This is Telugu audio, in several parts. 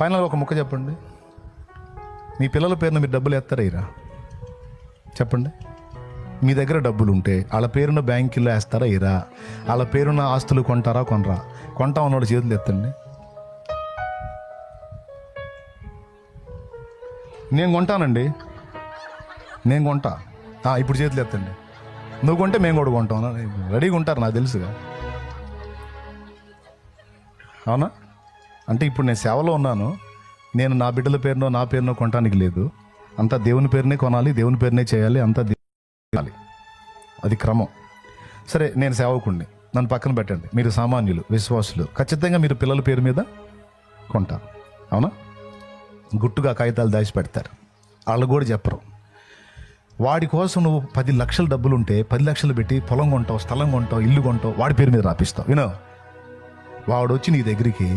ఫైనల్గా ఒక ముక్క చెప్పండి, మీ పిల్లల పేరున మీరు డబ్బులు ఎత్తారా ఇరా? చెప్పండి. మీ దగ్గర డబ్బులు ఉంటే వాళ్ళ పేరున బ్యాంకులో వేస్తారా ఇరా? వాళ్ళ పేరున ఆస్తులు కొంటారా కొనరా? కొంటా ఉన్నవాడు చేతులు ఎత్తండి. నేను కొంటానండి, నేను కొంటా. ఇప్పుడు చేతులు ఎత్తండి. నువ్వు కొంటే మేము కూడా కొంటాం. రెడీగా ఉంటారు నాకు తెలుసుగా, అవునా? అంటే ఇప్పుడు నేను సేవలో ఉన్నాను, నేను నా బిడ్డల పేరునో నా పేరునో కొనడానికి లేదు. అంతా దేవుని పేరునే కొనాలి, దేవుని పేరునే చేయాలి, అంతా చేయాలి. అది క్రమం. సరే, నేను సేవకుణ్ణి, నన్ను పక్కన పెట్టండి. మీరు సామాన్యులు, విశ్వాసులు, ఖచ్చితంగా మీరు పిల్లల పేరు మీద కొంటారు, అవునా? గుట్టుగా కాగితాలు దాచి పెడతారు, వాళ్ళు కూడా చెప్పరు. వాడి కోసం నువ్వు 10 లక్షల డబ్బులు ఉంటే 10 లక్షలు పెట్టి పొలం కొంటావు, స్థలం కొంటావు, ఇల్లు కొంటావు, వాడి పేరు మీద రాపిస్తావు. వినో, వాడు వచ్చి నీ దగ్గరికి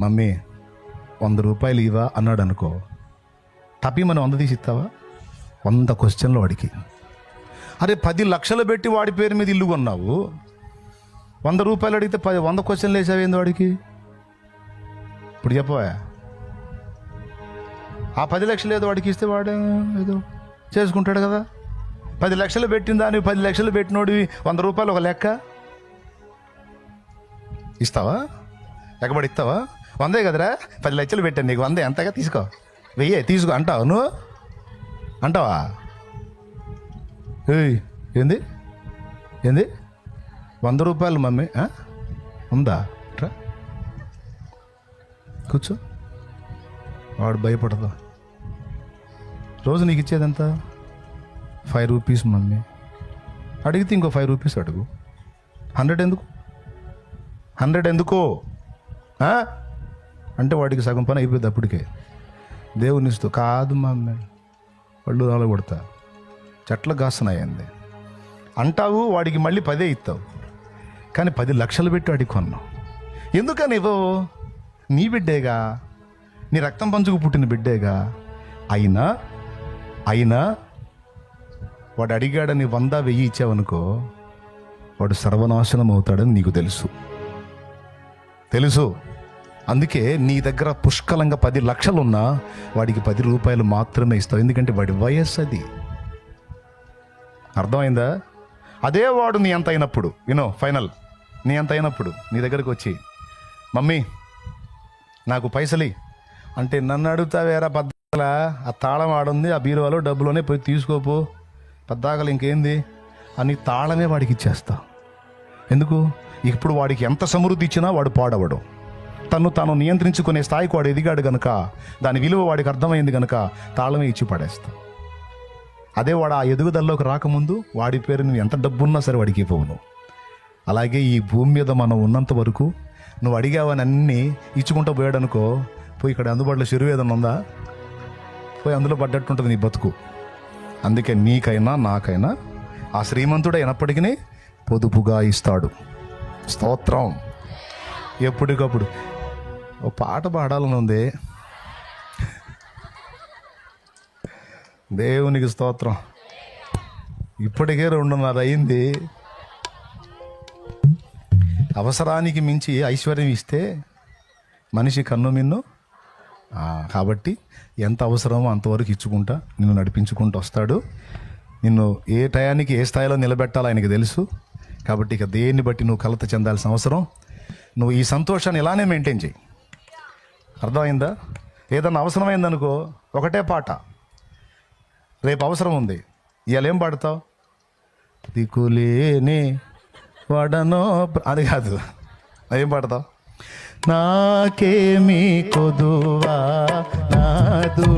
మమ్మీ 100 రూపాయలు ఇవా అన్నాడు అనుకో, తప్పి మనం 100 తీసి ఇస్తావా? 100 క్వశ్చన్లు వాడికి. అరే 10 లక్షలు పెట్టి వాడి పేరు మీద ఇల్లు కొన్నావు, 100 రూపాయలు అడిగితే 100 క్వశ్చన్లు వేసావేంది వాడికి? ఇప్పుడు చెప్పవా? ఆ 10 లక్షలు ఏదో వాడికి ఇస్తే వాడు ఏదో చేసుకుంటాడు కదా. 10 లక్షలు పెట్టిన దాన్ని 10 లక్షలు పెట్టినోడివి 100 రూపాయలు ఒక లెక్క ఇస్తావా? ఎక్కబడి ఇస్తావా? 100 కదరా, 10 లక్షలు పెట్టాను నీకు, 100 ఎంతగా తీసుకో, 1000 తీసుకో అంటావు నువ్వు? అంటావా? ఏంది ఏంది 100 రూపాయలు మమ్మీ ఉందా? కూర్చో. వాడు భయపడదా? రోజు నీకు ఇచ్చేదంతా 5 రూపీస్ మమ్మీ. అడిగితే ఇంకో 5 రూపీస్ అడుగు. 100 ఎందుకు? 100 ఎందుకో అంటే వాడికి సగం పని అయిపోయింది అప్పటికే. దేవుని ఇస్తూ కాదు మమ్మీ, వాళ్ళు రాళ్ళు కొడతా, చెట్లు కాస్తున్నాయండి అంటావు. వాడికి మళ్ళీ 10 ఇస్తావు, కానీ 10 లక్షలు పెట్టి వాడికి కొన్నావు. ఎందుకని ఇవ్వవు? నీ బిడ్డేగా, నీ రక్తం పంచుకు పుట్టిన బిడ్డేగా. అయినా వాడు అడిగాడని 100, 1000 ఇచ్చావనుకో, వాడు సర్వనాశనం అవుతాడని నీకు తెలుసు. అందుకే నీ దగ్గర పుష్కలంగా 10 లక్షలున్నా వాడికి 10 రూపాయలు మాత్రమే ఇస్తావు, ఎందుకంటే వాడి వయస్సు అది. అర్థమైందా? అదే వాడు నీ అంత అయినప్పుడు, ఫైనల్ నీ అంత అయినప్పుడు నీ దగ్గరకు వచ్చి మమ్మీ నాకు పైసలి అంటే, నన్ను అడుగుతావేరా పద్దాకల, ఆ తాళం ఆడుంది ఆ బీరువాలో, డబ్బులోనే పోయి తీసుకోపో, పద్దాకలు ఇంకేంది అని తాళమే వాడికి ఇచ్చేస్తా. ఎందుకు? ఇప్పుడు వాడికి ఎంత సమృద్ధి ఇచ్చినా వాడు పాడవడు. తాను నియంత్రించుకునే స్థాయికి వాడు ఎదిగాడు గనుక, దాని విలువ వాడికి అర్థమైంది గనుక తాళమే ఇచ్చి పడేస్తా. అదే వాడు ఆ ఎదుగుదలలోకి రాకముందు వాడి పేరు నువ్వు ఎంత డబ్బున్నా సరే వాడికి ఇవ్వను. అలాగే ఈ భూమి మీద మనం ఉన్నంత వరకు నువ్వు అడిగావని అన్నీ ఇచ్చుకుంటూ పోయాడు అనుకో, పోయి ఇక్కడ అందుబాటులో చెరువు ఏదన్నా ఉందా, పోయి అందులో పడ్డట్టుంటుంది నీ బతుకు. అందుకే నీకైనా నాకైనా ఆ శ్రీమంతుడు అయినప్పటికీ పొదుపుగా ఇస్తాడు. స్తోత్రం. ఎప్పటికప్పుడు ఓ పాట పాడాలని ఉంది. దేవునికి స్తోత్రం. ఇప్పటికే 2:30 అయింది. అవసరానికి మించి ఐశ్వర్యం ఇస్తే మనిషి కన్ను మిన్ను. కాబట్టి ఎంత అవసరమో అంతవరకు ఇచ్చుకుంటా నిన్ను నడిపించుకుంటూ వస్తాడు. నిన్ను ఏ టయానికి ఏ స్థాయిలో నిలబెట్టాలో ఆయనకి తెలుసు. కాబట్టి ఇక దేన్ని బట్టి నువ్వు కలత చెందాల్సిన అవసరం. నువ్వు ఈ సంతోషాన్ని ఇలానే మెయింటైన్ చేయి. అర్థమైందా? ఏదన్నా అవసరమైందనుకో, ఒకటే పాట. రేపు అవసరం ఉంది, ఇవాళ ఏం పాడతావు? దిక్కులేని వాడనో, అది కాదు. ఏం పాడతావు? నాకేమీ కొదువా నాదు